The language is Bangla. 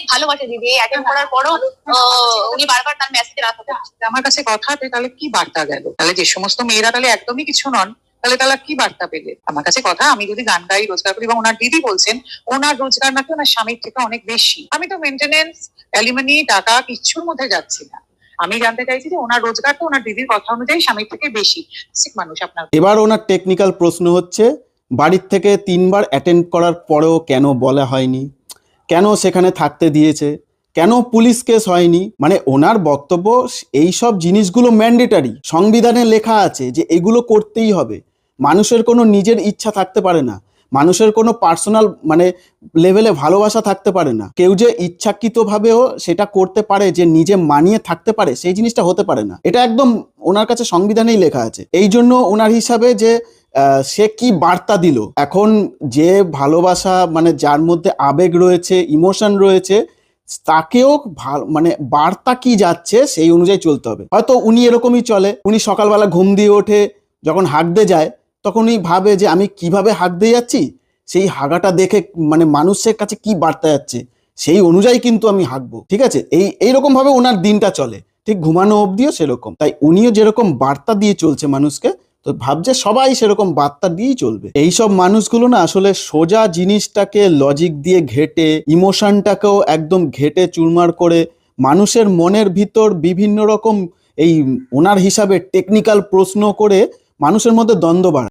অনেক ভালোবাসে দিদি, অ্যাটেন্ড করার পরও উনি বারবার তার মেসেজের আশা করছে। আমার কাছে কথা তাহলে কি বার্তা গেল? তাহলে যে সমস্ত মেয়েরা তাহলে একদমই কিছু নন, তাহলে তারা কি বার্তা পেলে? আমার কাছে কথা, আমি যদি গান গাই, রোজগার করি, এবং ওনার দিদি বলছেন ওনার রোজগার নাকি ওনার স্বামীর থেকে অনেক বেশি। আমি তো মেনটেনেন্স, অ্যালিমনি, টাকা কিচ্ছুর মধ্যে যাচ্ছি না। আমি জানতে চাইছি যে ওনার রোজগার তো ওনার দিদির কথা অনুযায়ী স্বামীর থেকে বেশি। মানুষ আপনার এবার ওনার টেকনিক্যাল প্রশ্ন হচ্ছে, বাড়ির থেকে 3বার অ্যাটেন্ড করার পরেও কেন বলা হয়নি, কেন সেখানে থাকতে দিয়েছে, কেন পুলিশ কেস হয়নি? মানে ওনার বক্তব্য এই সব জিনিসগুলো ম্যান্ডেটারি, সংবিধানে লেখা আছে যে এগুলো করতেই হবে। মানুষের কোনো নিজের ইচ্ছা থাকতে পারে না, মানুষের কোনো পার্সোনাল মানে লেভেলে ভালোবাসা থাকতে পারে না। কেউ যে ইচ্ছাকৃতভাবেও সেটা করতে পারে, যে নিজে মানিয়ে থাকতে পারে, সেই জিনিসটা হতে পারে না। এটা একদম ওনার কাছে সংবিধানেই লেখা আছে। এই জন্য ওনার হিসাবে যে সে কি বার্তা দিল, এখন যে ভালোবাসা মানে যার মধ্যে আবেগ রয়েছে, ইমোশন রয়েছে, তাকেও মানে বার্তা কি যাচ্ছে সেই অনুযায়ী চলতে হবে। হয়তো উনি এরকমই চলে, উনি সকালবেলা ঘুম দিয়ে ওঠে, যখন হাঁকতে যায় তখন উনি ভাবে যে আমি কিভাবে হাঁকতে যাচ্ছি, সেই হাগাটা দেখে মানে মানুষের কাছে কি বার্তা যাচ্ছে সেই অনুযায়ী কিন্তু আমি হাঁকবো, ঠিক আছে? এইরকম ভাবে ওনার দিনটা চলে, ঠিক ঘুমানো অবধিও সেরকম। তাই উনিও যেরকম বার্তা দিয়ে চলছে মানুষকে, তো ভাবছে সবাই সেরকম বার্তা দিয়েই চলবে। এইসব মানুষগুলো না আসলে সোজা জিনিসটাকে লজিক দিয়ে ঘেটে, ইমোশনটাকেও একদম ঘেটে চুরমার করে মানুষের মনের ভিতর বিভিন্ন রকম এই ওনার হিসাবে টেকনিক্যাল প্রশ্ন করে মানুষের মধ্যে দ্বন্দ্ব বাড়ায়।